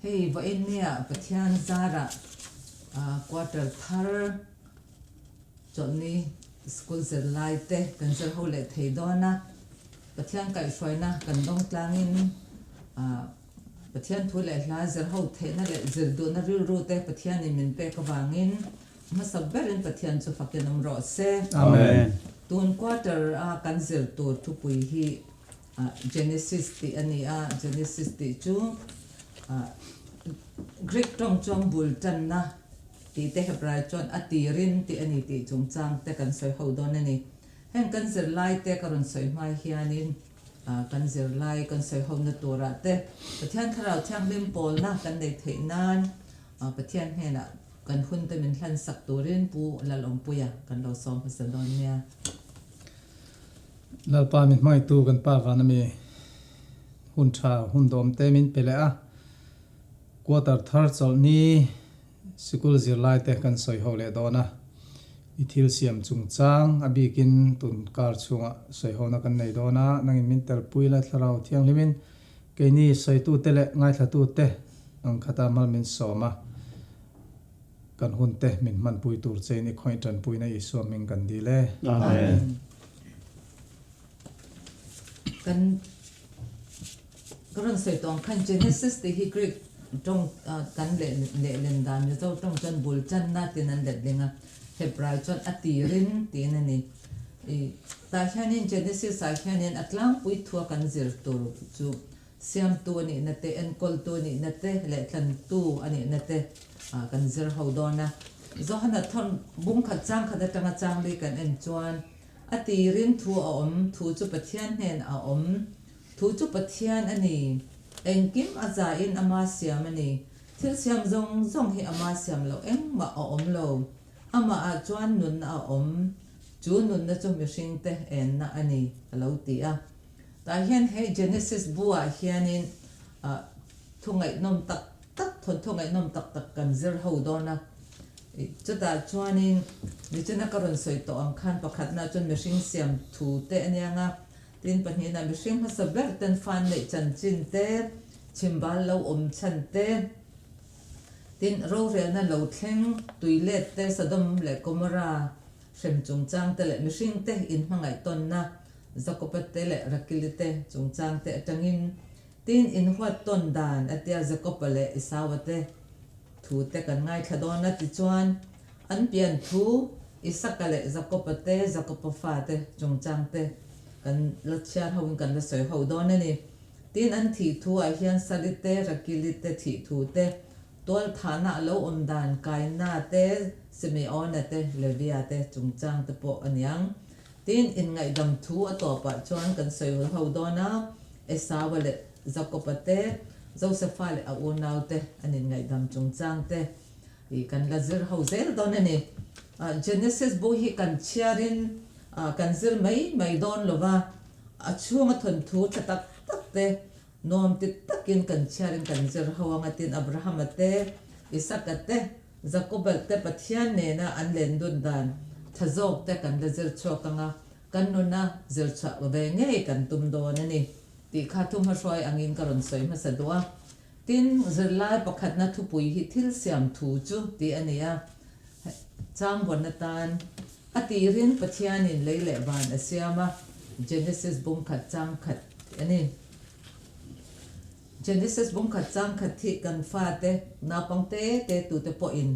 hei va in nia pathian zara quarter thar choni school zer lai te kan zer ho le thei dona pathian kai hroina kan dong tlangin pathian thu le hla zer ho thei na le zer do na ru ru te pathian in min pe ka wangin ma sabberin pathian chu fakenam ro se Amen. tun quarter kan zer tur thu pui hi Genesis ti ani Genesis ti chu Greek tong chong bul tan na ti te Hebrai chon atirin ti ani ti chung chang te kan soi ho don ani hen kan zer lai te karon soi mai hianin kan zer lai kan soi ho na tura te pathian tharau thang lim pol na kan dei thei nan pathian hena kan hun te min hlan sak turin pu lalom puya kan lo som pasadon nia lalpa min mai tu kan pa van mi hun tha hun dom te min pele a quarter thar chol ni school zir lai te kan soi ho le dona ithil siam chung chang abikin tun kar chunga soi ho na kan nei dona nang min tel puila tharau thiang limin ke ni soi tu te le ngai tha tu te ang khata mal min soma kan hun te min man pui tur che ni khoi tran pui na isu min kan di le Amen. kan karon soi tong kan Genesis te hi Greek trong kan le len dan ni zo trong chan bul chan na tin an le lenga Hebrai chon atirin tin ani ta hianin Genesis sa hianin atlang pui thua kan zir tur chu siam tu ni na te en kol tu ni na te le tlan tu ani na te kan zir ho dona zo hana thon bung khat chang khada tanga chang le kan en chuan atirin thu a om thu chu pathian hen a om thu chu pathian ani engkim aza in ama siam ani thil siam zong zong hi ama siam lo eng ma a om lo ama a chuan nun a om chu nun na chu mi hring te en na ani alo ti a ta hian he Genesis bua hianin thungai nom tak tak thon thungai nom tak tak kan zir ho dona chuta chuanin ni chana karon soi to ang khan pakhat na chun mi hring siam thu te anianga tin pahni na mi hring ha saber ten fan le chan chin te chimbal lo om chan te tin ro re na lo thleng tuilet te sadom le komara shem chung chang te le mi hring te in hmangai ton na zakopat te le rakilite chung chang te atangin tin in huat ton dan atia zakopale isawate thu te kan ngai thadona ti chuan an pian thu isakale zakopate zakopafa te chung chang te kan lachia hawin kan la soi ho don ani tin an thi thu a hian salite rakilite thi thu te tol thana lo om dan kaina te simeon te levia te chung chang te po anyang tin in ngai dam thu a to pa chuan kan soi ho dona esawale zakopate Josepha le aunau te anin ngai dam chung chang te I kan la zir ho zel don ani Genesis bo hi kan chiarin kan zir mai don lova a chunga thon thu tak tak te nom ti takin kan chiarin kan zir ho anga tin Abraham te Isaac te Jacob te pathian ne na an len dun dan thazok te kan la zir chokanga kan nuna zir cha ve nge kan tum don ani ti khathum ha roi angin karon soi ma sadwa tin zirlai pakhat na thu pui hi thil siam thu chu ti ania chang bonatan atirin pathianin leile ban asiama Genesis bung khat chang khat ani Genesis bung khat chang khat thi kan fa te na pangte te tu te po in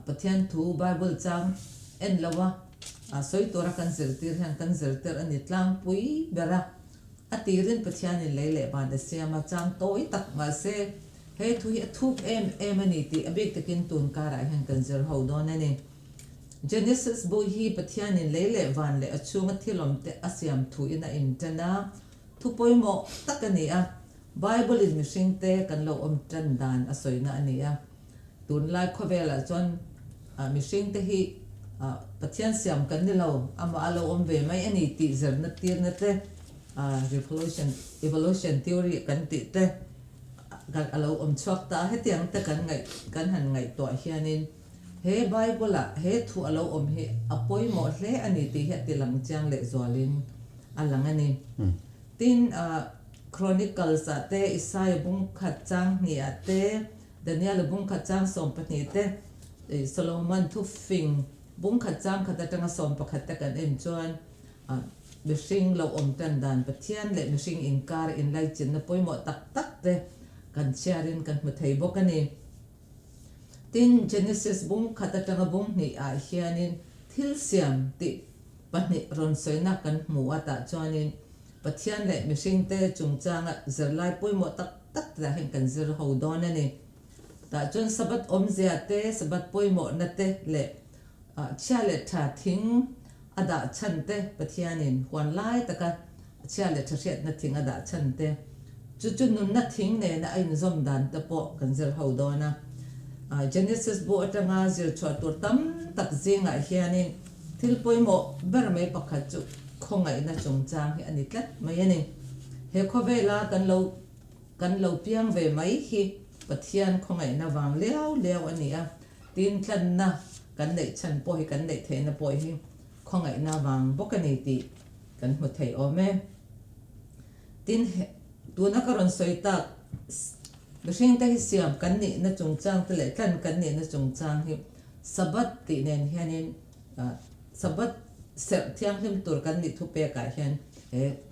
pathian thu Bible chang en lawa soi tora kan zirtir han kan zirtir ani tlang pui bera atirin pathianin leile ban asiama chang toi tak ma se he thu hi thuk em ani ti abek takin tun kara han kan zir ho don ani Genesis bo hi pathianin leile van le achunga thilom te asiam thu ina intana thu poimo takani a Bible is missing te kan lo om tan dan asoina ani a tun lai khovela chon missing te hi pathian siam kan ni lo ama alo om ve mai ani ti zer na tir na te evolution theory kan ti te kan alo om chok ta hetiang te kan han ngai to hianin he Bible he thu alo om he apoi mo hle ani ti he ti lang chang le zolin alang ani tin Chronicles ate Isaiah bung khat chang ni ate Daniel bung khat chang som pani te Solomon thu fing bung khat chang khat atanga som pakhat ta kan en chuan mihring lo om tan dan pathian le mihring inkar in lai chin na poimo tak tak te kan sharin kan hmu thei bawk ani tin Genesis bung khat atanga bung ni a hianin thil siam ti pahnih ron soina kan hmu ata chuanin pathian le mihring te chungchanga zerlai poimo tak tak ta hin kan zir ho don ani ta chuan sabat om zia te sabat poimo na te le chia le tha thing ada chan te pathianin huan lai taka chia le tha hriat na thing ada chan te chu nun na thing ne na ain zom dan te po kan zir ho dona Genesis bu atanga zir chwa tur tam tak zinga hianin thil poimo ber mai pakhat chu khongai na chungchang hi ani tlat mai ani he khovela kan lo piang ve mai hi pathian khongai na wang leo ani a tin tlan na kan nei chan po hi kan nei the na po hi khongai na wang bokani ti kan hmu thei ome tin tu na karon soita mihring te hi siam kan ni na chungchang te le tlan kan ni na chungchang hi sabat ti nen hianin sabat ser thiang him tur kan ni thu pe ka hian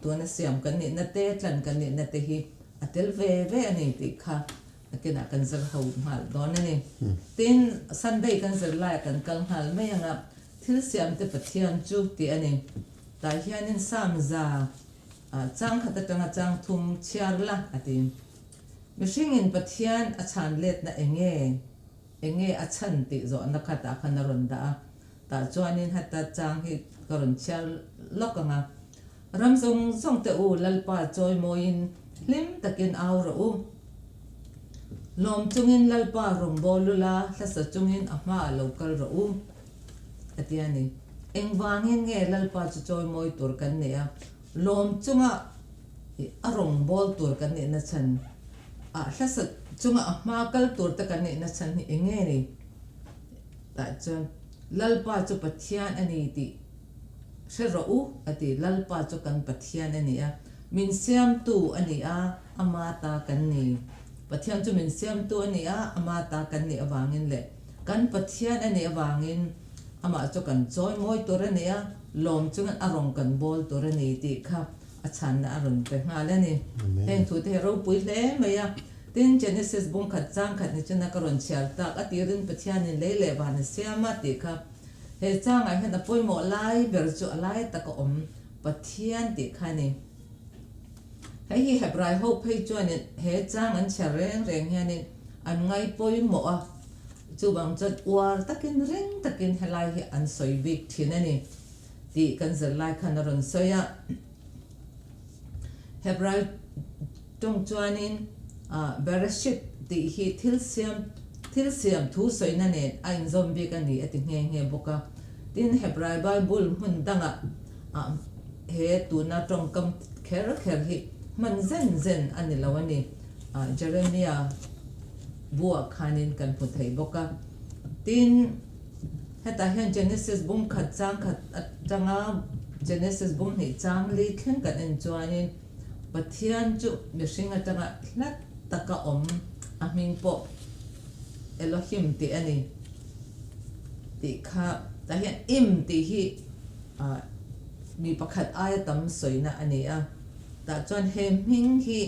tu na siam kan ni na te tlan kan ni na te hi atel ve ani ti kha akena kan zar ho mal don ani tin Sunday kan zar lai kan kal hal mai anga thil siam te pathian chu ti ani ta hianin sam za chang khata tanga chang thum chiar la atin mihring in pathian a chan let na enge a chan ti zo na khata khana ron da ta chuanin hata chang hi karon chiar lokanga ramzong song te u lalpa choi moin lim takin aw ro u lom chungin lalpa rong bolula hlasa chungin ahma local ro u atiani engwangin nge lalpa chu choi moi tur kan ne a lom chunga arong bol tur kan ne na chan hlasa chunga ahma kal tur ta kan ne na chan ni enge ni ta chon lalpa chu pathian ani ti shero u ati lalpa chu kan pathian ani a min siam tu ani a amata kan ni pathian chu min siam tu ani a amata kan ni awangin le kan pathian ani awangin ama chu kan choi moi tur ani a lom chung arong kan bol tur ani ti kha achan na aron pe ngala ni hen thu te ro pui le maya tin Genesis bung khat chang khat ni chuna karon chial tak atirin pathian ni le le ban siama ti kha he chang ai hena poimo lai ber chu lai taka om pathian ti khani hei hi hebrai ho phei chuan he chang an chereng reng hianin an ngai poimo a chu bang chat war takin reng takin helai hi an soi bik thinani ti kan zer lai khan ron soya hebrai tong chuanin bereshit ti hi thil siam thu soina ne ain zombie kan ni ati nge boka tin hebrai bible hun danga he tu na tong kam kher hi man zen ani lawani Jeremiah bua khanin kan puthei boka tin heta hian Genesis bung khat chang khat atanga Genesis bung ni chang li thlen kan en chuanin pathian chu mihring atanga hlat taka om ahming po Elohim ti ani ti kha ta hian im ti hi mi pakhat aya tam soina ani a ta chuan he hming hi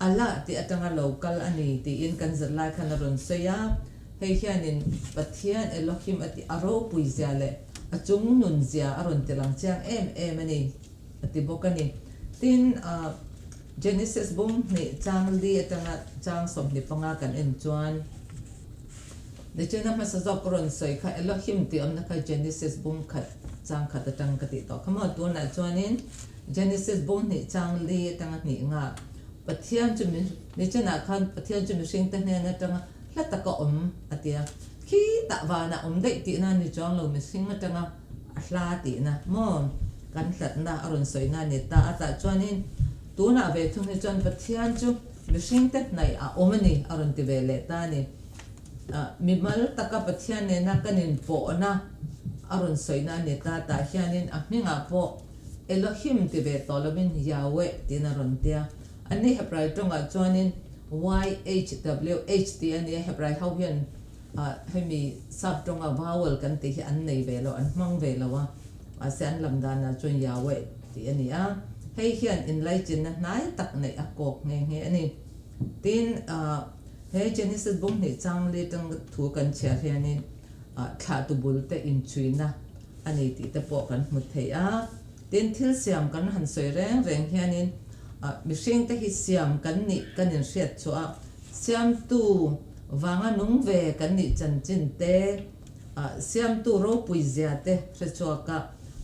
ala ti atanga local ani ti in kan zalai khan ron soya hei hianin pathian Elohim ati aro pui zia le achung nun zia aron tilang chiang em ani ati bokani tin Genesis bung ni chang li atanga chang som ni panga kan en chuan de chena ma sa zok ron soi kha Elohim ti amna kha Genesis bung khat chang khat atang kati to khama tu na chuanin Genesis bung ni chang li atanga ni nga pathian chu mi ni chena khan pathian chu mi sing ta ne na tanga hlataka om atia khi ta wa na om dei ti na ni chong lo mi sing atanga ahla ti na mo kan hlat na aron soi na ni ta ata chuanin tu na ve thung ni chon pathian chu mi sing te nai a omani aron ti ve le ta ni mi mal taka pathian ne na kanin po na aron soi na ni ta ta hianin ahminga po Elohim ti ve tolomin Yahweh ti na ron tia อันนี้เหบไรตรงกับจวนนี้ YHWH ที่อันนี้เหบไรเขาเพียนให้มีซับตรงกับ vowel กันที่อันในเวลาอันมั่งเวลาว่าเส้นลำดานะจวนยาวเวที่อันนี้ให้เขียนอินไลจินนะนายตักในอากกเงี้ยอันนี้ทีนเฮ้เจนิสบุ้งนี่จังเลยตั้งถูกันเชียร์เฮียนี่ขาตุบุลเตอินชุยนะอันนี้ที่จะบอกกันหมดเทียทีนทิลเสียมกันหันสวยแรงเฮียนี่มิชิงเตหิเสียมกันนี่กันยังเสียดชัวเสียมตูวางนุ่งเวกันนี่จันจินเตเสียมตูโรปุยเซียเตเสียชัวกะ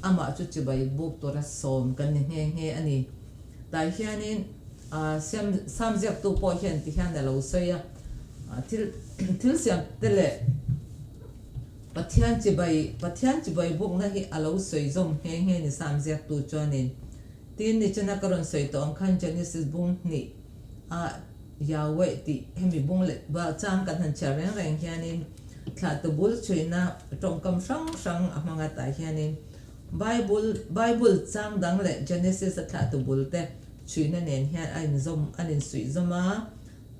อามาจุดจีใบบุกตัวรัสอมกันนี่เฮียอันนี้แต่เฮียนี่เสียมสามเสียบตูพอเห็นที่เฮียนี่เราเสียทิลเสียมเตเลปัทยันจีใบบุกนะฮีอาเราเสียจมเฮียนี่สามเสียบตูจวนนี่ทีนี้จะนักการเสียตัวอังคันเจนิสบุ้งนี่ยาวเวทีให้มีบุ้งเล็กบ่าวจ้างกันหันเชาแรงเฮียนี่ขาดตัวบุลช่วยนะตรงกำสังอ่ะมังกรตายเฮียนี่ไบเบิลจ้างดังเลยเจนิสขาดตัวบุลเตช่วยนั่นเองเฮียอันซอมอันนี้สวยซอม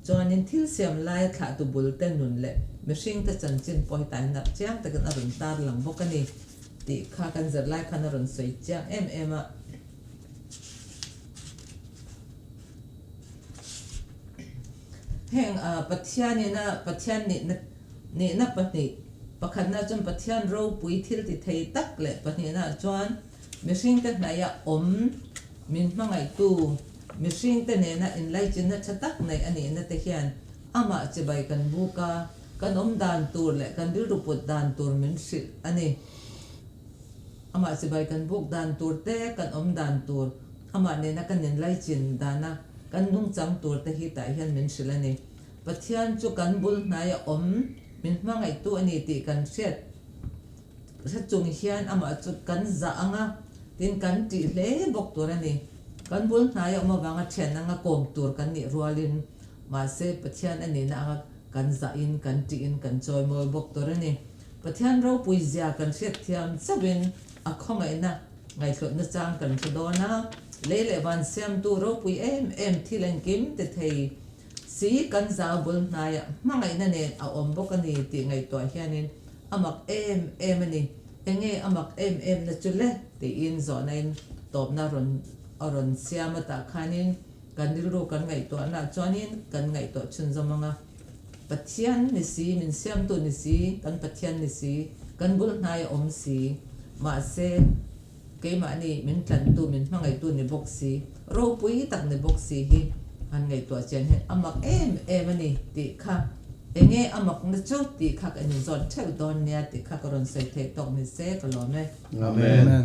จวนนี้ทิลเสียมไล่ขาดตัวบุลเตนุนเล่ไม่ชิงแต่จันจินปอยตายนับเจ้าแต่กันอรุณตาหลังพวกกันนี่ตีข้ากันจะไล่ขันอรุณสวยเจ้าเอ็มแห่งปัทยานี่นะปัทยานี่นะปัทนี่ปัจจุบันจนปัทยาเราปุยทิลติไทยตักเลยปัทนี่นะจวนมิชิงแต่ไหนมินมังไอตูมิชิงแต่เนี่ยนะอินไลจินนะชัดตักในอันนี้นะแต่เขียนอามาจะไปกันบุกกันดานตูเลยกันดิรูปดานตูมินสิอันนี้อามาจะไปกันบุกดานตูเตกันดานตูอามาเนี่ยนะกันอินไลจินดานะกันนุ่งจังตัวแต่ที่แต่เห็นมินสิละนี่ปัจจัยจุกันบุลนายมินมังไอตัวนี้ตีกันเสียดถ้าจุงเฮียนอามาจุกันจะอ่างตินกันตีเล่บอกตัวนี่กันบุลนายมาบางเช่นนั่งกอมตัวกันนี่รัวลินมาเสปัจจัยอันนี้นะกันจะอินกันตีอินกันจอยมาบอกตัวนี่ปัจจัยเราปุยเสียกันเสียดเทียมจะเป็นข้องไงนะไงสุดนึกจังกันสุดนะเล่วันเสียมตัวเราปุยที่เล่นกิมแต่ไทยสีกันจะบุลนายมาไงนั่นเองเอาบอกกันนี่ตีไงตัวเฮียนี่มักนี่เงี้ยมักนะจุดเล่ตีอินสอนในตบนารอนเสียมาตาขานินกันดิรู้กันไงตัวน่ะจอนินกันไงตัวชุนจมังปัจจัยนิสีมินเสียมตัวนิสีกันปัจจัยนิสีกันบุลนายสีมาเสเกี่ยมานี่มินทันตัวมินมาไงตัวในบ็อกซี่เราปุยตักในบ็อกซี่ฮีอันไงตัวเจนเห็นมักนี่ตีค่ะเงี้ยมักนะจุดตีค่ะกันนี่จอนเช่าตอนเนี้ยตีค่ะกรอนใส่เทตอกนี่เสกหล่อไหมอาเมน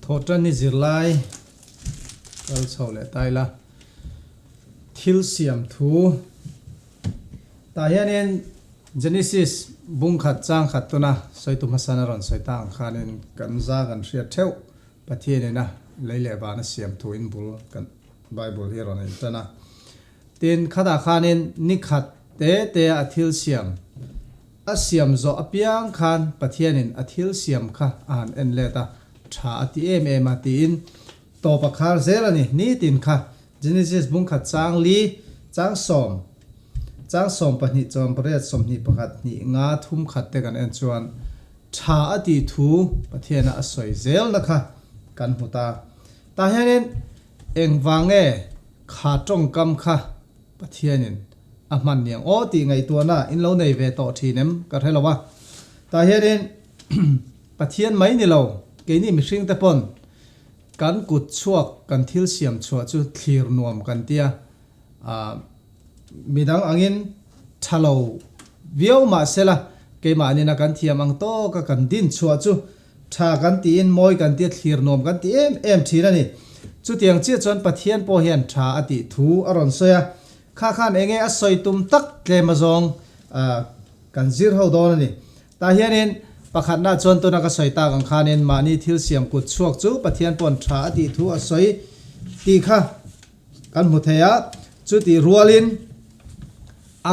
โทษนี่จิไลก็เฉาเลยตายละทิลเสียมทูตายยันเจเนซิสบุ้งขัดจ้างขัดตัวนะใส่ตุมาสานารอนใส่ต่างขานินกันซากันเสียเท่าปะเทียนนะเลยเลยบานเสียมทูอินบุลกันไบเบิลเฮรอนินตนะตีนขัดขานินนิขัดเตะอทิลเสียมเสียมโซอพิยังขันปะเทียนินอทิลเสียมค่ะอ่านเอ็นเลตาชาอติมาตีนต่อปากคาร์เซลนี่ตินค่ะเจเนซิสบุ้งขัดจ้างลีจ้างสอมปะนิจอมประเทศสมนิประคัดนี่งาทุ่มขัดเตกันเอ็นชวนชาอติทูประเทศน่ะสวยเซลนะคะกันหุตาตาเห็นเอ็งวางขาจงกำค่ะประเทศนี่มันเนี่ยโอ้ตีไงตัวน่ะอินเราในเวต่อทีนึงก็ให้เราว่าตาเห็นประเทศไหมนี่เราเกนี่มิชิงแต่ปนกันกุดชวกกันทิลเสียมชัวจุดคลีร์นวมกันเตียมีดังอังินทะเลาวิวมาเสละเกมานี่นักกันเทียมังโตก็กันดินชัวจุชากันตีนมอยกันเตียคลีร์นวมกันตีทีนั่นนี่จุดยังเจี๊ยจนปะเทียนโปเฮียนชาอติทูอรอนเสียข้าขันเองอสอยตุมตักเกมาจงกันจิรเฮาดอนนี่ตาเฮียนินปะขัดหน้าจนตัวนักสอยตากังคานินมานี่ทิลเสียมกุดชวกจูปะเทียนปนชาอติทูอสอยตีค่ะกันมุทยาจุดที่รัวลิน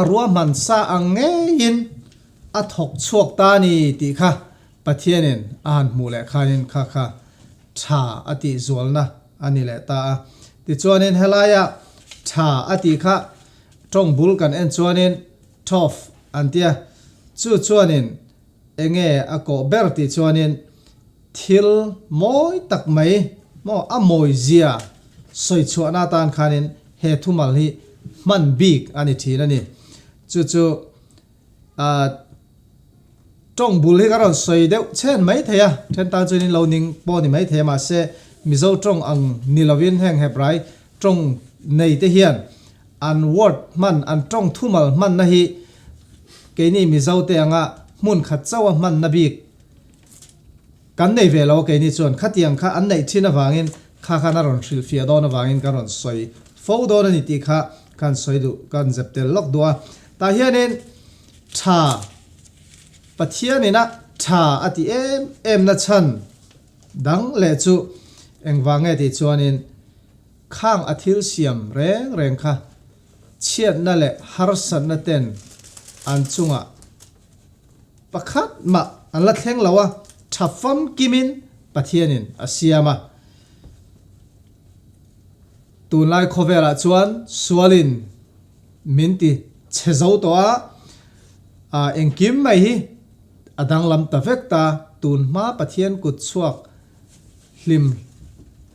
รัวมันซาอังเงินถกชวกตานีตีค่ะปะเทียนินหมูแหละคานินค่ะชาอติจวลนะอันนี้แหละตา ti chuanin helaya tha ati kha tong bul kan en chuanin tof antia chu chuanin enge a ko ber ti chuanin thil moi tak mai mo a moi zia soi chuana tan khanin he thumal hi man big ani thina ni chu trong bul hi karon soi deuh chen mai theya then ta chunin lo ning po ni mai the ma se mizo trong ang nilovin heng hebrai trong nei te hian an word man an trong thumal man na hi ke ni mizo te anga mun khat chawa man na bik kan nei ve lo ke ni chuan khatiang kha an nei thina wangin kha na ron thil fia do na wangin karon soi fo do na ni ti kha kan soi du kan zeptel lok dua ta hianin tha pathian ina tha ati em na chan dang le chu engwange ti chuanin khang athil siam reng kha chiat na le harsan na ten an chunga pakhat ma an la thleng lawa thafam kimin pathianin asiama tunlai khovela chuan sualin minti chhezo to a engkim mai hi adang lam ta vekta tun ma pathian kut chuak hlim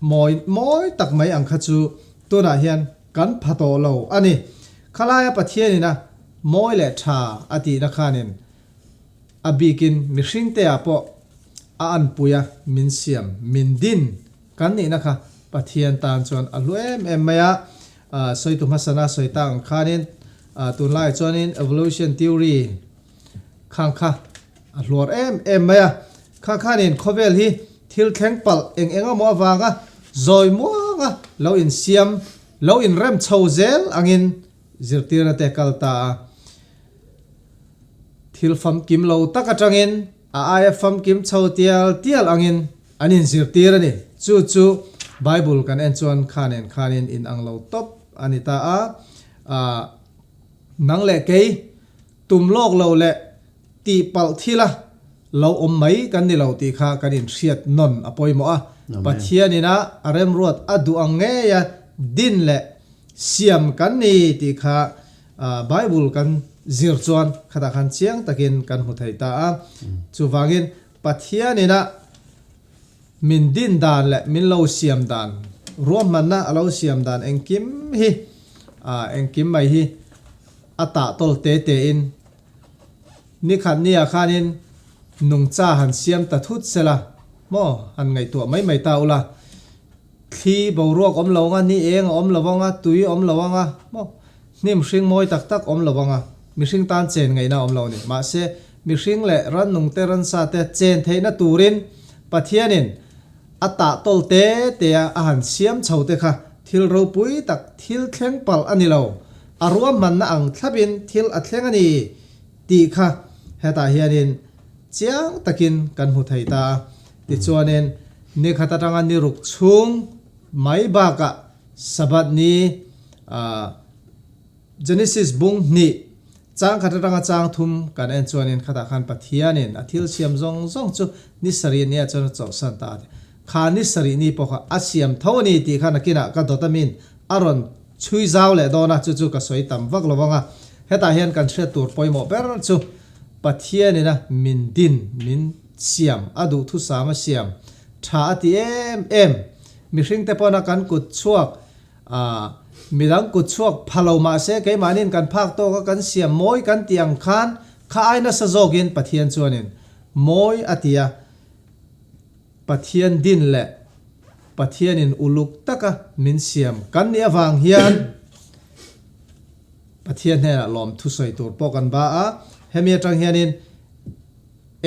moi tak mai ang kha chu tuna hian kan phato lo ani khalaya pathianina moi le tha ati na khanin abikin mihring te apo a an puya min siam min din kan ni na kha pathian tan chuan aluem maya soitu masana soitang khanin tunlai chuanin evolution theory khang kha alor maya khanin khovel hi thil thleng pal enga mo awanga zoi moanga lo in siam lo in rem chho zel angin zirtirna te kalta thil fam kim lo taka tangin a fam kim chho tial angin anin zirtirani chu bible kan en chuan khanin in ang lo top anita a nang le ke tum lok lo le ti pal thila lo om mai kan ni lo ti kha kanin hriat non apoi mo a pathianina arem ruat adu ange ya din le siam kan ni ti kha bible kan zir chuan khata khan chiang takin kan hu thei ta a chu wangin pathianina min din dan le min lo siam dan ruam man na alo siam dan engkim hi engkim mai hi ata tol te in ni khan ni a khanin nung cha han siam ta thut sela mo han ngai to mai ta ula khi bo ruak om lo nga ni eng om lawanga tui om lawanga mo nim hring moi tak om lawanga mi hring tan chen ngai na om lo ni ma se mi hring le ran nung te ran sa te chen theina turin pathianin ata tol te a han siam chhote kha thil ro pui tak thil thleng pal ani lo aruam man na ang thlabin thil a thleng ani ti kha heta hianin chiang takin kan hu thei ta ti chuanin ni khata tanga ni ruk chung mai ba ka sabat ni genesis bung ni chang khata tanga chang thum kan en chuanin khata khan pathianin athil siam zong chu ni sari ni a chon chaw san ta kha ni sari ni pokha asiam thoni ti khana kina ka dotamin aron chui zaw le dona chu ka soi tam vak lowanga heta hian kan thre tur poimo ber chu pathianina min din min siam adu thu sama siam tha ati em mi hring te pona kan kut chuak midang kut chuak phalo ma se ke manin kan phak to ka kan siam moi kan tiang khan kha aina sa jogin pathian chuanin moi atia pathian din le pathianin uluk taka min siam kan ni awang hian pathian he lom thu soi tur pokan ba a hemia tang hianin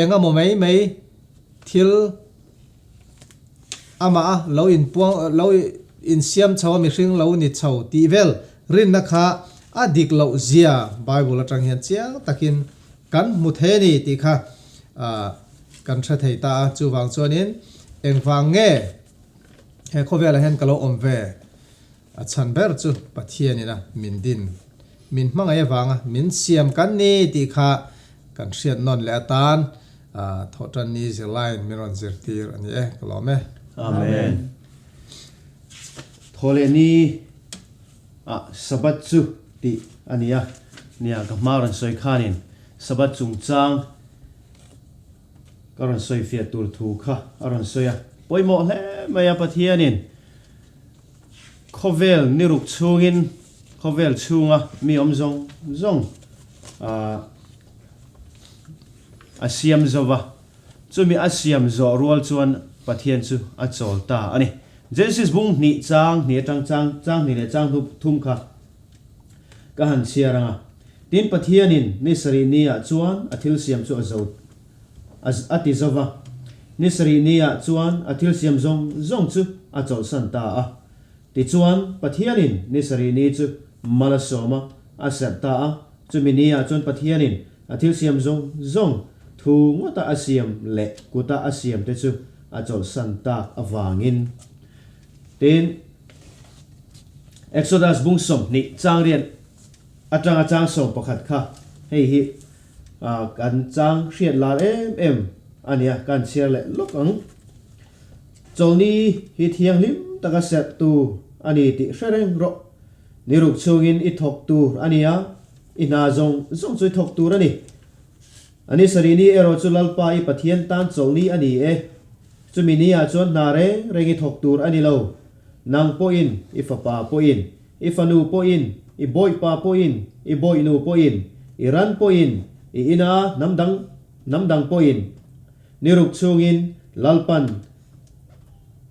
enga mo mai thil ama lo in puang lo in siam chaw mi hring lo ni chaw ti vel rin na kha adik lo zia bible atang hian chiang takin kan mu the ni ti kha kan tha thei ta chu wang chuanin engwang nge he khovela hen kalo omve a chan ber chu pathianina min din min hmanga ewanga min siam kan ni ti kha kan hriat non le atan thotan ni zelain miron zirtir ani kalome amen thole ni sabat chu ti ania nia ka maran soi khanin sabat chung chang karon soi fia tur thu kha aron soya poimo hle maya pathianin khovel niruk chungin khovel chunga mi omzong zong asiam zova chumi asiam zo rual chuan pathian chu achol ta ani Genesis bung ni chang ni chang ni le chang thum kha ka han siaranga tin pathianin ni sari ni a chuan athil siam chu azo ati zova ni sari ni a chuan athil siam zong chu achol san ta a ti chuan pathianin ni sari ni chu malasoma asat ta a chumi ni a chuan pathianin athil siam zong thu ngota asiam le kuta asiam te chu achol san ta awangin tin Exodus bung som ni chang rian atang som pakhat kha hei hi kan chang hriat lal em ania kan share le lokang cholni hi thiang lim taka set tu ani ti hrengreng ro niruk chungin I thok tu ania ina zong chui thok tu rani ani sarini ero chulal pa I pathian tan cholni ani e chumini a chon na rengi thok tur ani lo nang po in ifapa po in ifanu po in I boy pa po in I boy nu po in I ran po in I ina namdang po in niruk chungin lalpan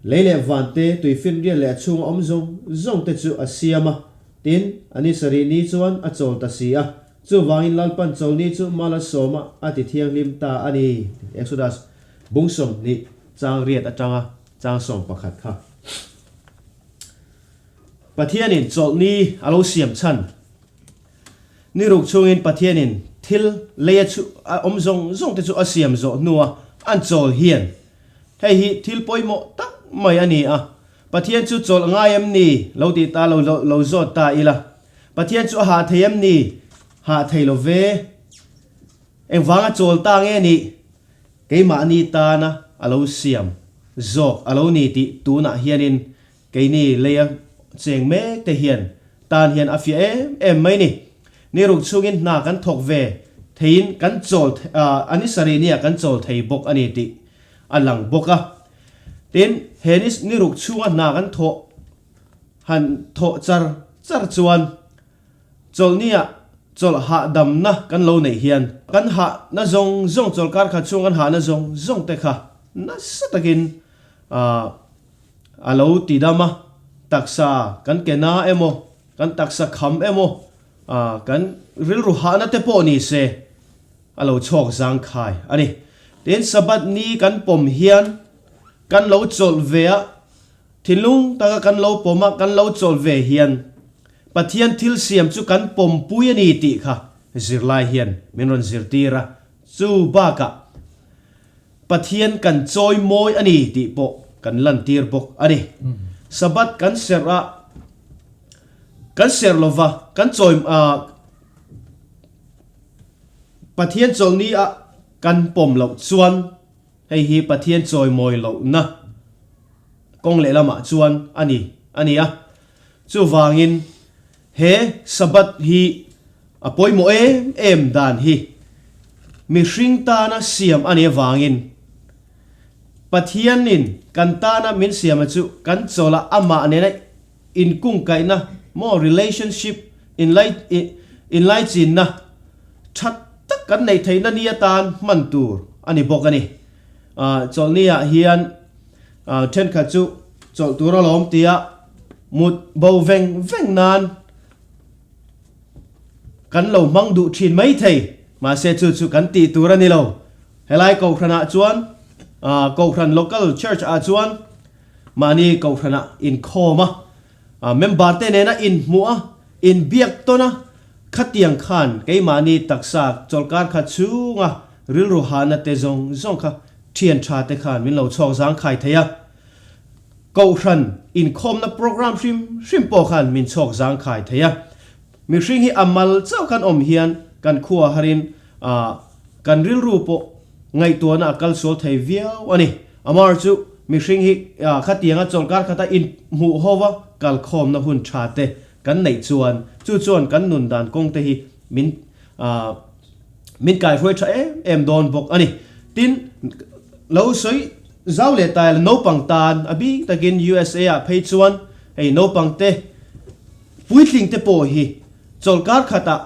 leile vante tui fin ria le chung zong te chu asiama tin ani sarini chuan achol ta sia chu wangin lalpan cholni chu mala soma ati thiang lim ta ani Exodus bungsom ni chang riat atanga chang som pakhat kha pathianin cholni alo siam chan niruk chungin pathianin thil leya chu zong te chu asiam zo nuwa an chol hian hei hi thil poimo tak mai ani a pathian chu chol ngaiam ni lo ti ta lo zot ta ila pathian chu ha theiam ni ha theilo ve eng wanga chol ta nge ni keima ni ta na alo siam zo alo ni ti tu na hianin keini leya cheng me te hian tan hian afia em mai ni niruk chungin na kan thok ve thein kan chol ani sari nia kan chol thei bok ani ti alang boka tin henis niruk chunga na kan tho han tho char chuan chol nia chol ha dam na kan lo nei hian kan ha na zong chol kar kha chung kan ha na zong te kha na satakin alo ti dama taksa kan kena emo kan taksa kham emo kan ril ru ha na te po ni se alo chok zang khai ani tin sabat ni kan pom hian kan lo chol ve a thilung taka kan lo poma kan lo chol ve hian pathian thil siam chu kan pom pui ani ti kha zirlai hian minron zirtira chu ba ka pathian kan choi moi ani ti po kan lan tir bok ani sabat kan ser lova kan choi pathian chol ni a kan pom lo chuan hei hi pathian choi moi lo na kong le lama chuan ani a chu wangin he sabat hi apoi mo em dan hi mi hring ta na siam ani wangin pathianin kan ta na min siam chu kan chola ama ne na in kung kai na more relationship in light chin na that tak kan nei theina nia tan man tur ani bok ani chol nia hian then kha chu chol tura lom tia mut bo veng nan kan lo mang du thin mai thei ma se chu kan ti tura ni lo helai ko khana chuan ko khan local church a chuan mani ko khana in khoma member te ne na in mua in biak to na khatiang khan ke mani taksa cholkar kha chunga ril ru hana te zong kha thian tha te khan min lo chok jang khai theya ko khan in khom na program shim po khan min chok jang khai theya mi hring hi amal chau kan om hian kan khuwa harin kan ril ru po ngai to na kal sol thei viau ani amar chu mi hring hi khatianga chawlkar khata in mu howa kal khom na hun tha te kan nei chuan kan nun dan kong te hi min kai roi tha em don bok ani tin lo soi zau le tai no pang tan abi takin USA a phei chuan ei no pang te puitling te po hi chawlkar khata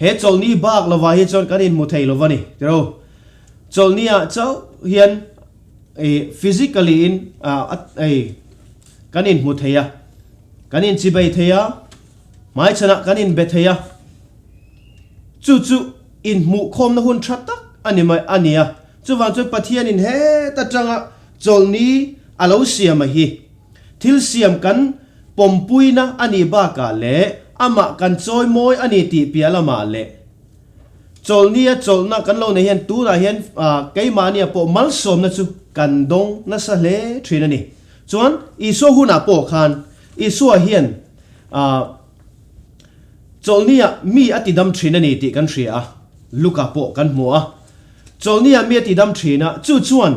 he chawlni bak lova hi chon kan in mu thei lovani tero chawlnia chau hian physically in kan in mu theya kan in chibai theya mai chana kan in be theya chu in mu khom na hun thatak ani mai ania chuwang chu pathian in he ta tanga chawlni alo siam hi thil siam kan pompuina ani ba ka le ama kan choi moi ani ti pialama le chawlnia chawlna kan lo ne hian tu ra hian keima nia po mal som na chu kan dong na sa le thin ani chuan iso huna po khan iso hian chawlnia mi atidam thin ani ti kan ria luka po kan mua chawlnia mi atidam thina chuan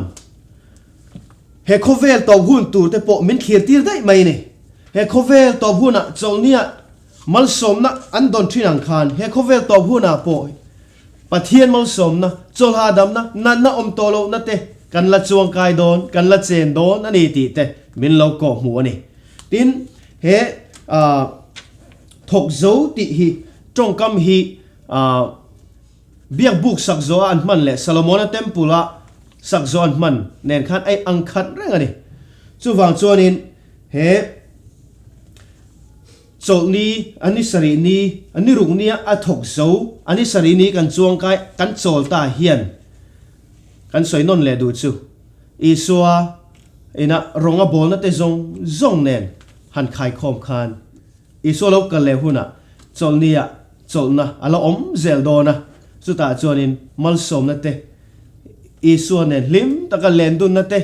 he khovel to hun tur te po min khir tir dai mai ni he khovel to huna chawlnia mal som na an don thinang khan he khovel to huna po pathian mal som na chawlha dam na nan na om to lo na te kan la chuang kai don kan la chen don ani ti te min lo ko mu ani tin he thok zo ti hi trong kam hi biak buk sak zo an man le Solomon temple sak zo an man nen khan ai ang khat reng ani chuwang chuanin he chawlni ani sari ni ani rung nia a thok zo ani sari ni kan chuang kai kan chawl ta hian kan soi non le du chu isua ina ronga bol na te zong nen han khai khom khan iso lo kal le huna chawlnia chawlna ala om zel do na chuta chuanin mal som na te isua nen lim taka len dun na te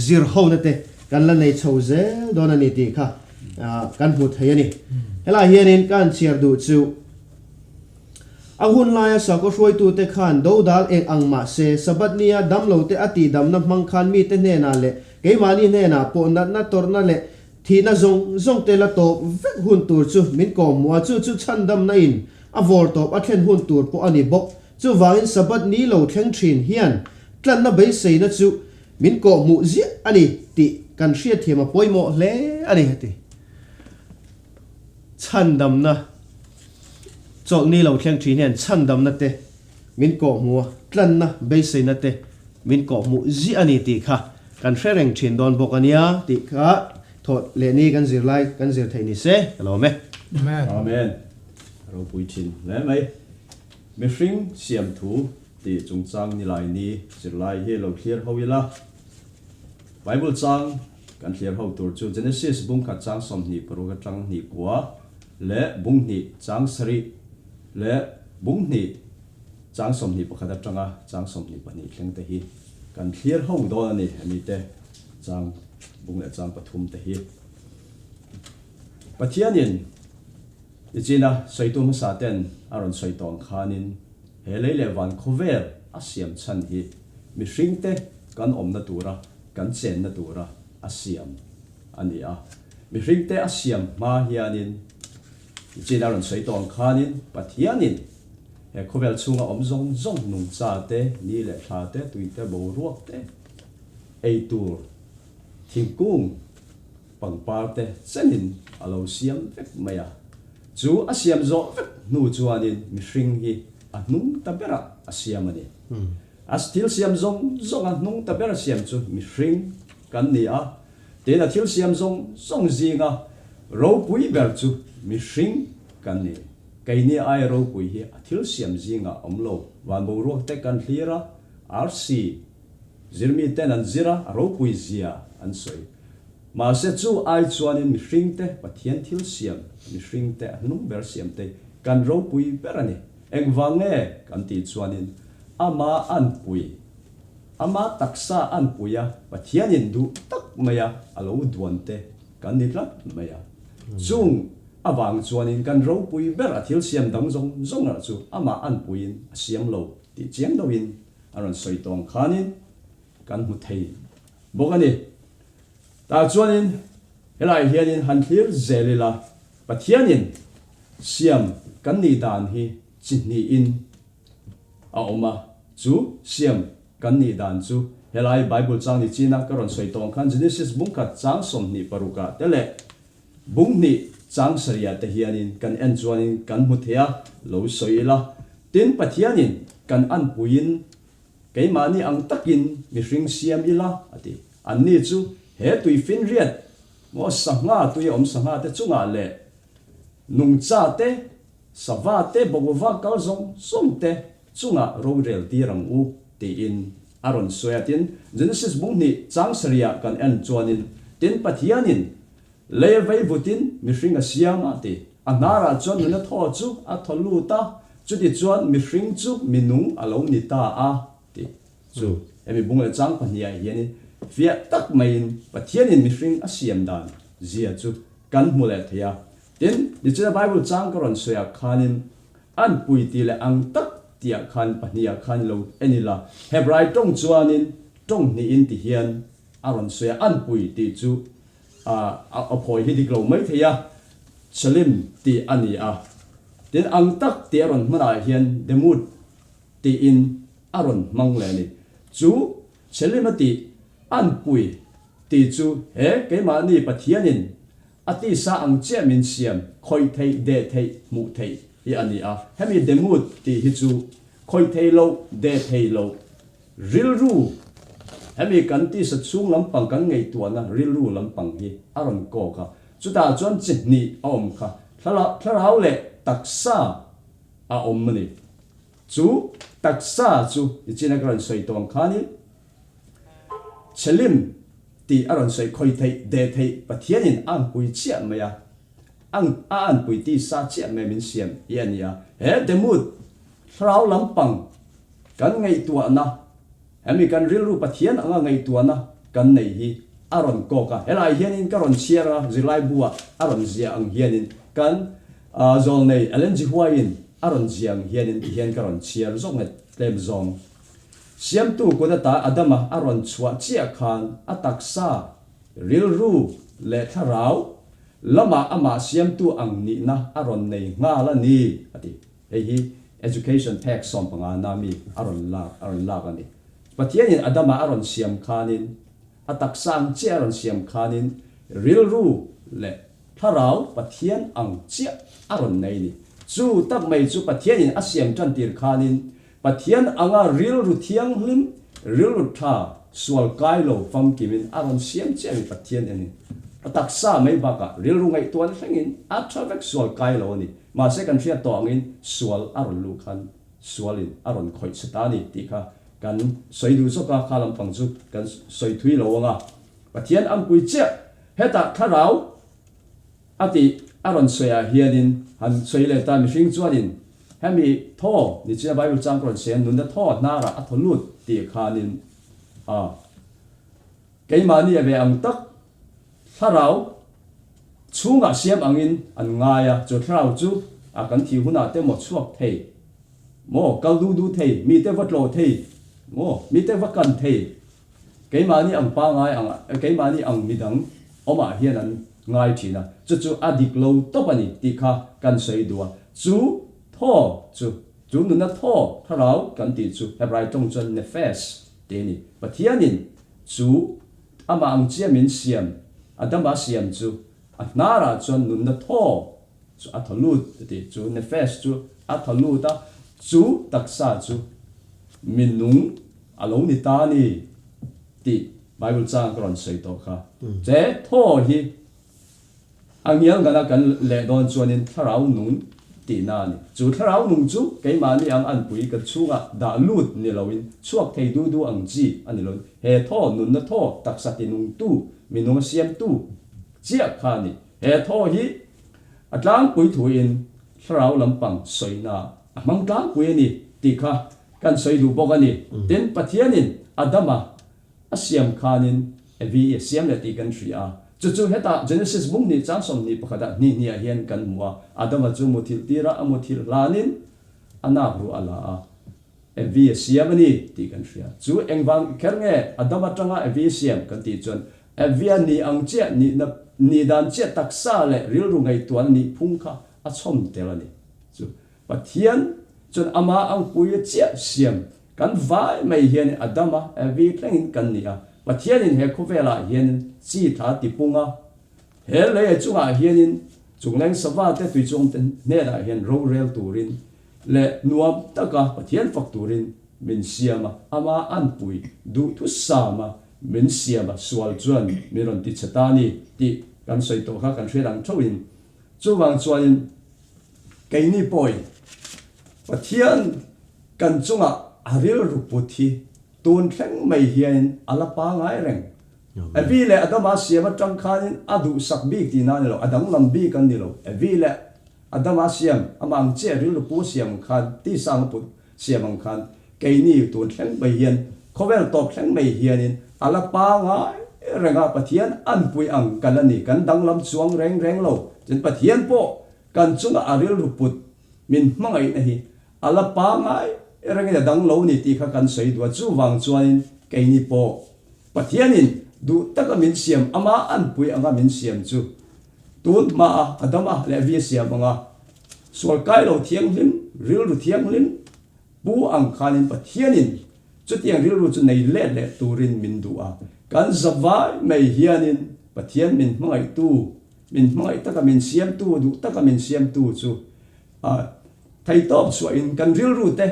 zir ho na te kan la nei chho zel do na ni ti kha kan hu thei ani hela hianin kan chiar du chu ahun laia sa ko roi tu te khan do dal eng ang ma se sabat nia dam lo te ati dam na mang khan mi te ne na le ke mani ne na po na tor na le thi na zong te la to vek hun tur chu min ko mua chu chan dam na in a vor to a thlen hun tur po ani bok chu wangin sabat ni lo thleng thin hian tlan na bei sei na chu min ko mu zi ani ti kan hria thema poimo hle ani hati chan dam na chawlni lo thleng thin hian chan dam na te min ko mu tlan na bei sei na te min ko mu zi ani ti kha kan hrengreng thin don bok ania ti kha thot le ni kan zir lai kan zir thei ni se hello me amen ro pui chin le mai mi hring siam thu ti chung chang ni lai ni zir lai he lo clear howila bible chang kan clear how tur chu Genesis bung kha chang som ni paru ka tang ni kwa le bung ni chang sari le bung ni chang som ni pakha da tanga chang som ni pani thleng te hi kan clear how do ani ani te chang bung le chang pathum te hi pathianin ichina soitum sa ten aron soitong khanin hele le van khover asiam chan hi mi hring te kan om na tura kan chen na tura asiam ania mi hring te asiam ma hianin ichina aron soitong khanin pathianin he khovel chunga om zong nung cha te ni le tha te tuite bo ruak te ei tur thingkung pangpar te chenin alo siam vek maya chu asiam zo vek nu chuanin mi hring hi a nung tabera asiam ani as thil siam zong a nung tabera siam chu mi hring kan ni a te na thil siam zong zinga ro pui ber chu mi hring kan ni kai ni ai ro pui hi a thil siam zinga omlo wan bo ro te kan hlira rc zirmi ten an zira ro pui zia an soi ma se chu ai chuanin mi hring te pathian thil siam mi hring te nung ber siam te kan ro pui berani eng wange kan ti chuanin ama an pui ama taksa an puya pathianin du tak maya alo duan te kan ni lat maya chung awang chuanin kan ro pui ber a thil siam dang zong ra chu ama an puin siam lo ti chiang do in aron soitong khanin kan mu thei bokani ta chuanin helai hianin han thlir zelila pathianin siam kan ni dan hi chini in a oma chu siam kan ni dan chu helai bible chang ni china karon soitong khan Genesis bung khat chang som ni paruka tele bung ni chang saria te hianin kan en chuanin kan mu thea lo soila tin pathianin kan an puin keimani ang takin mihring siam ila ati anni chu he tui fin riat mo sanga tui om sanga te chunga le nung cha te sava te bogova kal zong som te chunga rogrel ti rang u ti in aron soyatin Genesis bung ni chang saria kan en chuanin tin pathianin le vai vutin mihring a siam ati anara chon na tho chu a tholu ta chu ti chuan mihring chu minung alo ni ta a ti chu emi bung le chang pahnia hianin via tak main pathianin mihring a siam dan zia chu kan mule thia tin ni chira bible chang karon soya khanin an pui ti le ang tak tia khan pahnia khan lo enila hebrai tong chuanin tong ni in ti hian aron soya an pui ti chu a phoi hi dik lo mai thia chalim ti ani a tin ang tak ti aron mara hian demut ti in aron mang le ni chu chalim ti an pui ti chu he ke ma ni pathianin ati sa ang che min siam khoi thei de thei mu thei hi ani a hemi demut ti hi chu khoi thei lo de thei lo ril ru hemi kan ti sa chung lampang kan ngei tuana ril ru lampang hi aron ko ka chu ta chuan chi ni om kha thlarau le taksa a om mani chu taksa chu ichina karan soi tong khani chalim ti aron soi khoi thei de thei pathianin an pui chia maya an pui ti sa chia me min siam yania he demut thrau lampang kan ngei tuana hemi kan ril ru pathian anga ngei tuana kan nei hi aron ko ka helai hianin karon chiara zilai bua aron zia ang hianin kan zol nei alen ji huain aron jiang hianin hian karon chiar zong net tlem zong siam tu ko ta adama aron chua chia khan ataksa ril ru le tharau lama ama siam tu ang ni na aron nei nga la ni ati hi education tax som panga nami aron la ani pathianin adama aron siam khanin ataksang che aron siam khanin ril ru le tharau pathian ang chia aron nei ni chu tak mai chu pathianin asiam chan tir khanin pathian anga ril ru thiang lim ril ru tha sual kai lo fam kimin aron siam che mi pathian ani ataksa mai baka ril ru ngai tuan thangin athavek sual kai lo ni ma second thia to angin sual aron lu khan sualin aron khoi chatani ti kha kan soidu so ka khalam pang chu kan soi thui lo nga pathian ang pui che heta tharau ati aron soya hianin han soile ta mi hring chuanin hemi tho ni chia bible chang kron sen nun da tho nara atholut ti khanin keimani ave ang tak tharau chunga siam angin an ngaya chu tharau chu a kan thi huna te mo chuak thei mo kal du thei mi te vat lo thei mo mi te vakan thei keimani ang pa ngai ang keimani ang midang oma hian an ngai thina chu adik lo topani ti kha kan sei duwa chu tho chu nu na tho tharau kan ti chu hebrai tong chon nefes te ni pathianin chu ama ang chiamin siam adama siam chu atnara chon nu na tho chu athalut ti chu nefes chu athaluta chu taksa chu minung alo ni ta ni ti bible chang kron sei to kha che tho hi angyang gana kan le don chuanin tharau nung ti na ni chu tharau nung chu keimani ang an pui ka chunga da lut ni loin chuak thei du ang ji ani lon he tho nun na tho taksa ti nung tu minung siam tu chia kha ni he tho hi atlang pui thuin tharau lampang soina amang tlang pui ni ti kha kan soi du bokani ten pathianin adama asiam khanin evi siam le ti kan thria chu heta Genesis bung ni chang som ni pakhada ni a hian kan muwa adama chu muthil tira amuthil lanin ana ru ala a evi siam ni ti kan thria chu engwang kernge adama tanga evi siam kan ti chon Evia ni ang che ni dan che taksa le ril ru ngai tuan ni phung kha a chom telani chu pathian chun ama ang puya che siam kan vai mai hian adama evi tlengin kan ni a pathian in he khovela hian chi tha ti punga he le chunga hian in chungleng sawa te tui chung ten ne da hian ro rel turin le nuam taka pathian fak turin min siama ama an pui du thu sama min siama sual chuan miron ti chatani ti kan soi to kha kan threlang thawin chuwang chuanin keini poi pathian kan chunga aril ruputhi tun thleng mai hian alapa ngai reng avile adama siama tangkhanin adu sakbi ti na lo adang lambi kan ni lo avile adama siam amang che ril rupu siam khan ti sang put siam khan keini tun thleng mai hian khovel top thleng mai hianin alapa ngai renga pathian an pui ang kalani kan danglam chuang reng reng lo chen pathian po kan chunga aril ruput min mangai na hi alapa ngai renga dang lo ni ti kha kan sei dua chu wang chuan keini po pathianin du taka min siam ama an pui anga min siam chu tun ma adama le vi siam anga sol kai lo thiang lim ril ru thiang lim bu ang khanin pathianin chu tiang ril ru chu nei le turin min du a kan zawai mai hianin pathian min mangai tu min mangai taka min siam tu du taka min siam tu chu a thai top chu in kan ril ru te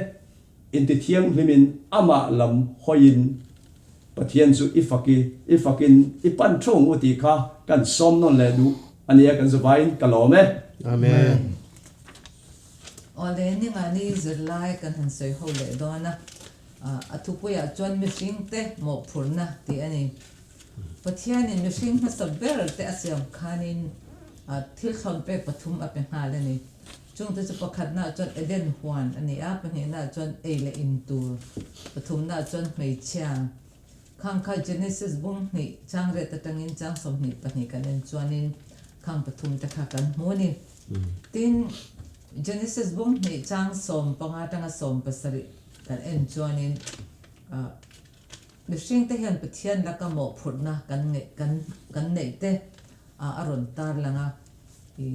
in ti thiang limin ama lam hoin pathian chu ifakin ipan thong uti kha kan som non le du ania kan zawai kalome Amen. ole ni nga ni zirlai kan han soi ho le dona atupuya chuan mihring te mo phurna ti ani pathian in mihring ma saber te asiam khanin thil thon pe pathum a pe hal ani chung te chu pakhat na chuan eden huan ani a pe na chuan eile in tur pathum na chuan mei chia khang kha genesis bung ni changre ta tangin chang som ni pani kanen chuanin khang pathum ta kha kan moni tin genesis bung ni chang som panga tanga som pasari kan en chuanin mihring te hian pathian laka mo phurna kan nei te aron tar langa i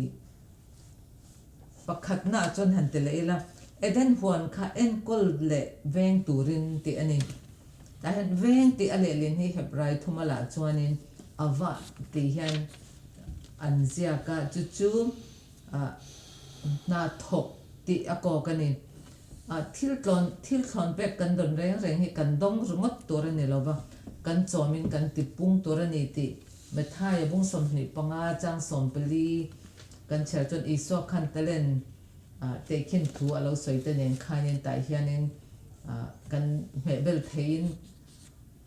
pakhat na chuan han te leila eden huan kha en kol le veng turin ti ani ta han veng ti ale lin hi hebrai thumala chuanin ava ti hian anzia ka chu na thok ti ako kani thil thon pe kan don reng hi kan dong rungot torani loba kan chomin kan ti pung torani ti methai bung som ni panga chang som pali kan chher chon iso khan talen te khin thu alo soi te nen khanin tai hianin kan mebel thein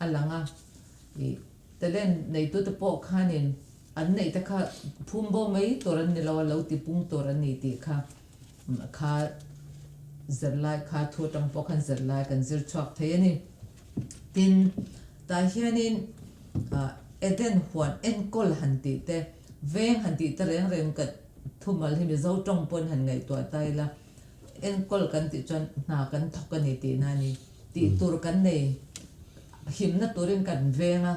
alanga i talen nei tu te po khanin an nei ta kha phumbo mai toran ni lo ti pung torani ti kha zerlai kha thu tang po khan zerlai kan zir chok thayani tin ta hianin eden huan en kol hanti te veng hanti te reng kat thumal hi mi zo tong pon han ngai to tai la en kol kan ti chon na kan thok ani ti na ni ti tur kan nei him na turin kan venga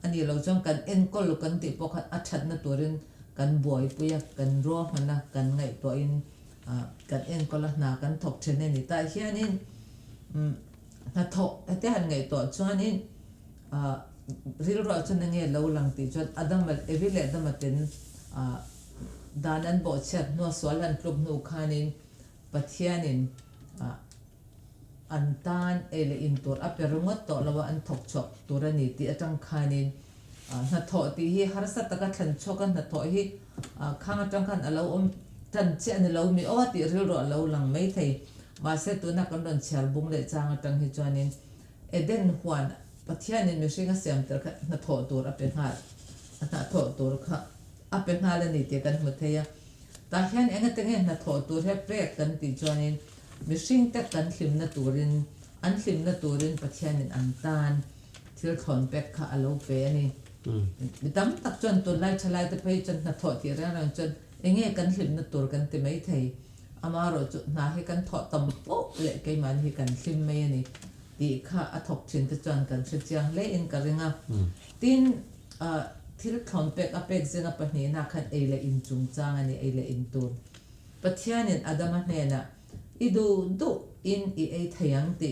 ani lo chong kan en kol kan ti po khat athat na turin kan boy puya kan ro hana kan ngai to in kan en kol na kan thok thene ni ta hianin na thok ate han ngai to chuanin ril ro chun nge lo lang ti chon adam evile adam ten danan bo chat no swalan club no khanin pathianin antan ele intur aperungot to lawa an thok chok turani ti atang khanin na tho ti hi harsa taka thlan chokan na tho hi khang atang khan alo tan che an lo mi o ti ril ro lo lang mai thei ma se tu na kan don chal bung le chang atang hi chuanin eden huan pathianin mi singa sem ter na tho tur apen ha na tho tur kha apen ha le ni te kan mu theya ta hian enga tenge na tho tur he pe kan ti chuanin mi sing te kan hlim na turin an hlim na turin pathianin an tan thil thon pek kha alo pe ani mi tam tak chuan tu lai thalai te pe chuan na tho ti rang chuan enge kan hlim na tur kan ti mai thei amaro chu na he kan tho tam po le ke man hi kan hlim mai ani ti kha a thok thin te chuan kan thri chiang le in ka ringa tin thil thon pek apek zenga pahni na khan eile in chung chang ani eile in tur pathianin adama hena idu du in I ei thayang ti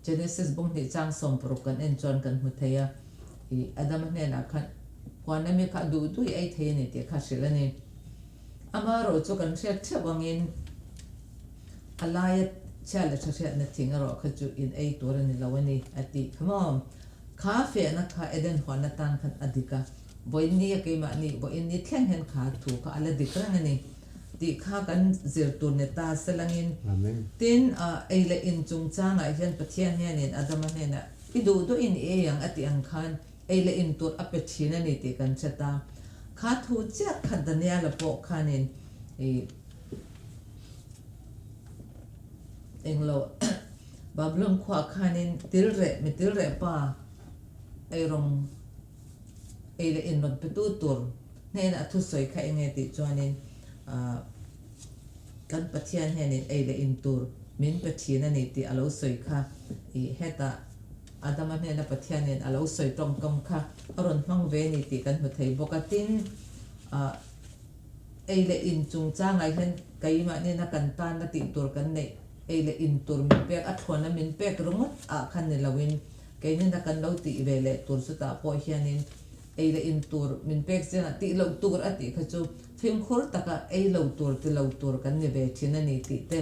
Genesis bong ni chang som prokan en chon kan muthaya I adama hena khan kwana me kha du du ei thaye ni te kha shilani amaro chu kan hriat thawangin alayat chala thriat na thingaro kha chu in ei turani lawani ati khamom kha fe na kha eden hona tan khan adika boini ke ma ni bo in ni thleng hen kha thu ka ala dikrang ani ti kha kan zir tur ne ta salangin amen tin eile in chung changa hian pathian hianin adama hena idu do in e yang ati ang khan eile in tur ape thina ni ti kan chata kha thu che khadania la po khanin e englo bablum khwa khanin tilre pa ai rong eile in not petu tur nên thu soi khai nghe ti chuanin kan pathian henin eile in tur min pathina ni ti alo soi kha I heta adama ne na pathianin alo soi tong kom kha aron hmang ve ni ti kan huthei bokatin eile in chung changai hen kaima ne na kan tan na ti tur kan nei eile in tur min pek a thona min pek rungot a khan ne lawin kainin na kan lo ti vele tur su ta po hianin eile in tur min pek chen ti lo tur ati kha chu phim khur taka ei lo tur ti lo tur kan ni ve thina ni ti te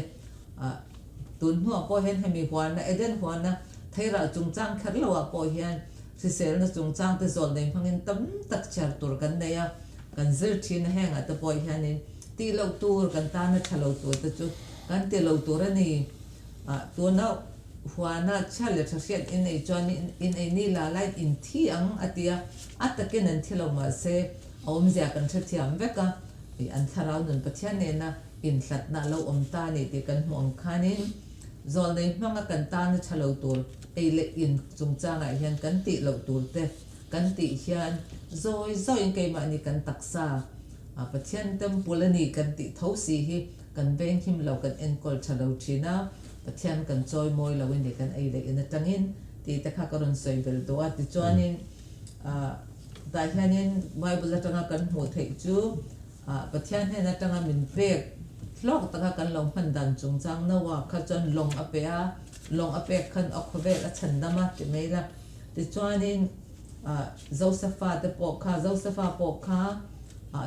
tun hu po hen hemi hwana eden hwana thaira chung chang khar lawa po hian si sel na chung chang te zol nei phangin tam tak char tur kan neya kan zir thin heng ata po hianin ti lo tur kan ta na thalo tur te chu kan ti lo tur ani tu na hwana chale thasiat in ei chon in ei ni la lai in thi ang atia ataken an thilo ma se om zia kan thathiam veka I an tharau nun pathian ne na in thlat na lo om ta ni ti kan hmong khanin zol nei hmanga kan ta na thalo tur eile in chung changa hian kan ti lo tur te kan ti hian zoi in keima ni kan taksa pathian tem pulani kan ti thosi hi kan beng him lo kan enkol thalo thina pathian kan choi moi lo in kan eile in atangin ti ta kha karon soi bel to ati chuanin ta hianin bible atanga kan hmu thei chu pathian he na tanga min pek lok taka kan long phan dan chung chang na wa kha chon long ape khan akhove a chandama ti meila ti chuanin Josepha po kha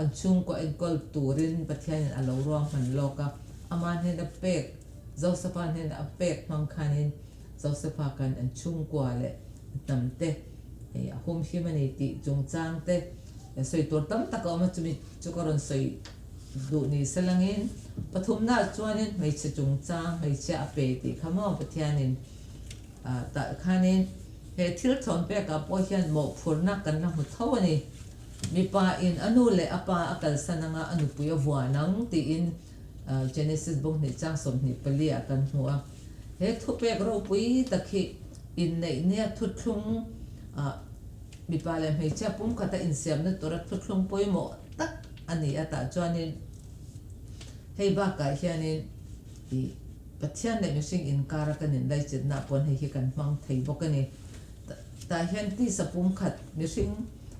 an chung ko en kol turin pathian alo ruang man loka aman he na pek Josepha he na pek mang khanin Josepha kan an chung kwa le tamte hum humanity chung chang te soi tur tam taka ma chumi chukaron soi du ni salangin pathumna chuanin mei che chung chang mei che ape ti khamo pathianin ta khanin he thil thon pe ka po hian mo phurna kan na hu thawani mi pa in anu le apa akal sananga anu puya wanang ti in Genesis bong ni chang som ni pali akan huwa he thu pe ro pui takhi in nei ne thu thlung mi pa le mei cha pum kata in siam na tora thu thlung poi mo tak ani ata chuanin hei ba ka hianin I pathian le mishing in kara kanin lai chet na pon hei hi kan mang thei bokani ta hian ti sapum khat mishing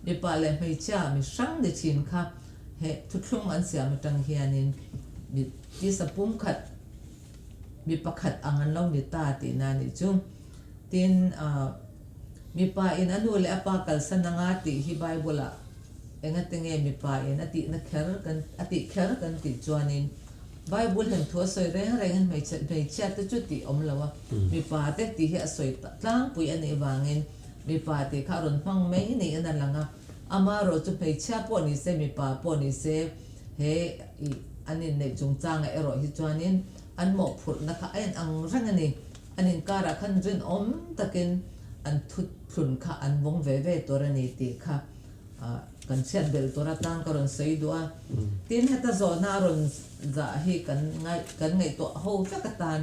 mi pa le mei cha mi sang de chin kha he thu thlung an siam tang hianin mi ti sapum khat mi pakhat angan lo ni ta ti na ni chung tin mi pa in anu le apa kal sananga ti hi bible engatenge mi pa in ati na kher kan ti chuanin bible han thua soi reng mei cha te chu ti om lawa mi pa te ti hi soi tlang pui ani wangin mi pa te kharon phang mei ni ana langa amaro chu mei cha po ni se mi pa po ni se he anin nei chung changa ero hi chuanin an mo phur na kha en ang rangani anin kara khan rin om takin an thut phun kha an wong ve torani ti kha kan chet bel tora tang karon sei dua tin heta zo na ron za hi kan ngai to ho fa ka tan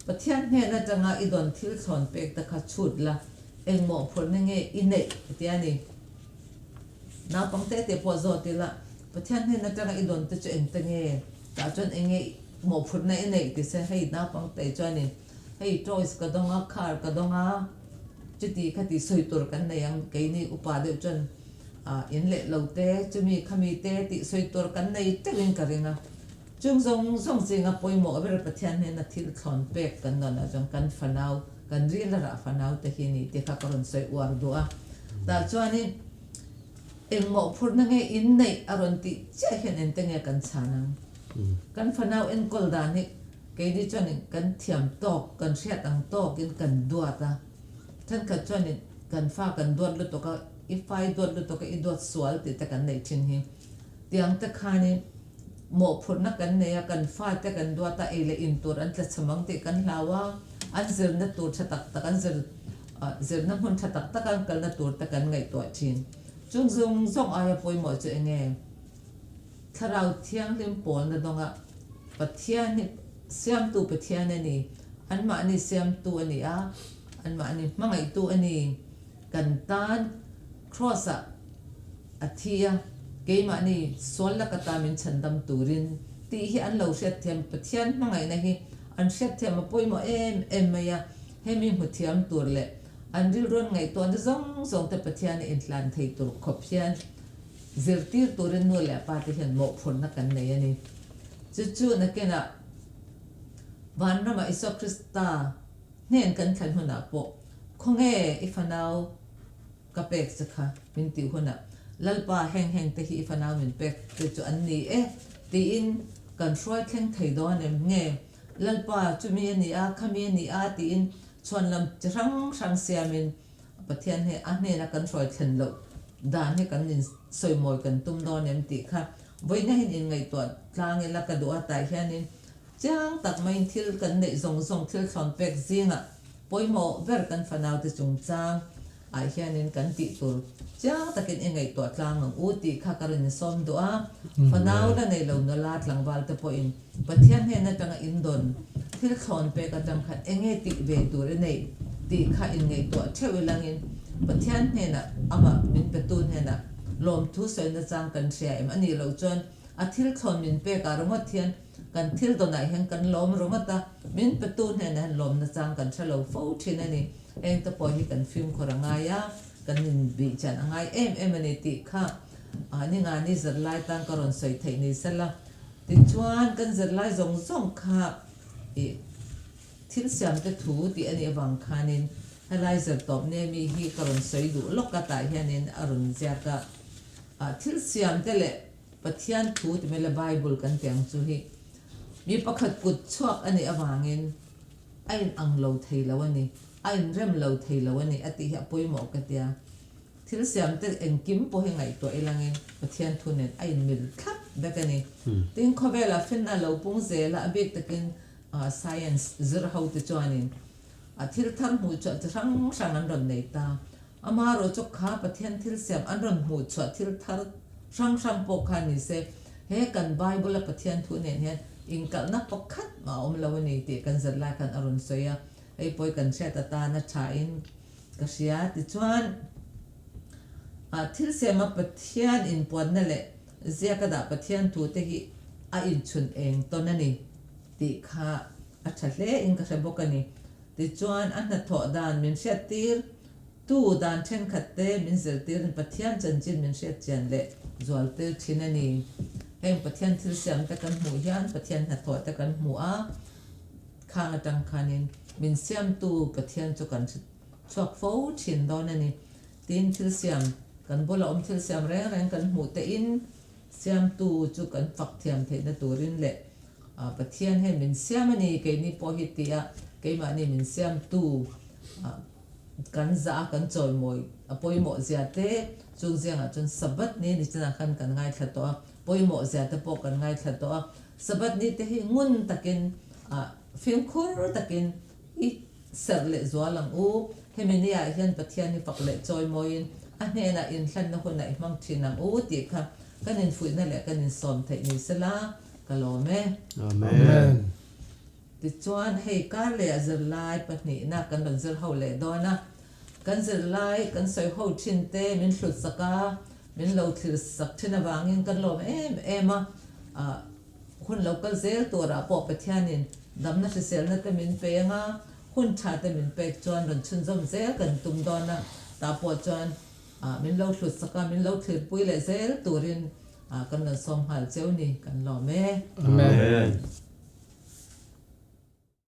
pathian he na tanga idon thil thon pek ta kha chut la eng mo phur ne nge ine tiani na pangte te po zo ti la pathian he na tanga idon te chu eng te nge ta chon enge mo phur na ine ti se hei na pangte chani hei choice ka donga khar ka donga chiti khati soi tur kan na yang ke ni upa de chon in le lo te chumi khami te ti soitor kan nei terin karinga chung zong zinga poimo ber pathian he na thil thon pek kan na jong kan fanau kan ri la ra fanau te hi ni te kha karon soi war do a ta chuani engmo phur na nge in nei aron ti che hen en te nge kan chana kan fanau en kol dan he ke di chuani kan thiam tok kan hriat ang tok in kan duata than ka chuani kan fa kan duat lu to ka ifai duat lu to ka i duat sual ti te kan nei thin hi tiang te khani mo phur na kan neya kan fa te kan duata ele in tur an tla chamang te kan lawa an zir na tur thatak tak an zir na hun thatak tak an kal na tur ta kan ngai to chin chung zong aya poi mo che nge tharau thiang lim pol na donga pathian ni siam tu pathian ni an ma ni siam tu ani a an ma ni mangai tu ani kan tan cross a athia ke ma ni sol la kata min chandam turin ti hi an lo shet them pathian mangai na hi an shet them poi mo em maya hemi huthiam tur le an ril ron ngai to na zong te pathian in tlan thei tur khophian zirtir turin no le pa te hian mo phun na kan nei ani chu na kena van rama iso krista nen kan than huna po khonge ifanau kapek sakha min ti huna lalpa heng te hi fanau min pek te chu an ni ti in kan roi thleng thei do nem nge lalpa chumi ni a khami ni a ti in chon lam rang siamin pathian he a ne na kan roi thlen lo dan he kan in soi moi kan tum do nem ti kha voina hin in ngai to tlang la ka do ta hianin chang tak main thil kan nei zong thil thon pek zinga poimo ver kan fanau te chung chang ai hianin kan ti tur chang takin engai to tlang ang uti kha karin som do a fanau la nei lo na la tlang wal te po in pathian he na tanga indon thil thon pe ka tam khat enge ti ve tur nei ti kha in ngai to thewi langin pathian he na ama min petun he na lom thu soi na chang kan sia em ani lo chon a thil thon min pe ka ronga thian kan thil do nai hen kan lom ronga ta min petun he na lom na chang kan thalo fo thin ani eng ta po hi kan film khoranga ya kan in bi chan angai em ani ti kha ani nga ni zar lai tang karon soi thei ni sala ti chuan kan zar lai zong kha e thil siam te thu ti ani awang khanin halai zar top ne mi hi karon soi du lokka ta hianin arun zia ka thil siam te le pathian thu ti mele bible kan tiang chu hi mi pakhat kut chuak ani awangin ain ang lo thei lawani ain rem lo thei lawani ati ha poimo ka tia thil siam te engkim po he ngai to elangin pathian thunen ain mil thap bekani tin khobela finna lo pung zela abek takin science zir how te chuanin a thil thar mu cha rang an ron nei ta amaro chok kha pathian thil siam an ron mu cha thil thar rang po kha ni se he kan bible pathian thunen he inkal na pakhat ma lawani te kan zalla kan arun soya ei poi kan sia ta na tha in ka sia ti chuan thil sema pathian in puan na le zia ka da pathian thu te hi a in chun eng to na ni ti kha a thle in ka bokani ti chuan an na tho dan min sia tir tu dan then khat te min zel tir pathian chan chin min sia chan le zual te thinani heng pathian thil siam ta kan mu hian pathian na tho ta kan mu a khang atang khanin min siam tu pathian chu kan chuak fo thin do na ni tin thil siam kan bola thil siam reng kan mu te in siam tu chu kan fak thiam the na turin le pathian he min siam ani ke ni po hi tia ke ma ni min siam tu kan za kan choi moi apoi mo zia te chung ziang a chun sabat ni chana khan kan ngai thla to poi mo zia te po kan ngai thla to sabat ni te hi ngun takin film khur takin i serle zwalang u hemenia hian pathian ni pakle choi moin a hena in thlan na hona i mang thinang u ti kha kanin fui na le kanin som thei ni sala kalome amen ti chuan hei kar le azir lai patni na kan ban zir ho le do na kan zir lai kan soi ho thin te min hlut saka min lo thlir sak thina wangin kan lom em hun local zel tora po pathianin damna se sel na te min pe nga hun tha te min pe chuan ron chun zom zel kan tum do na ta po chuan min lo thlut saka min lo thlir pui le zel turin kan lo som hal cheu ni kan lo me Amen.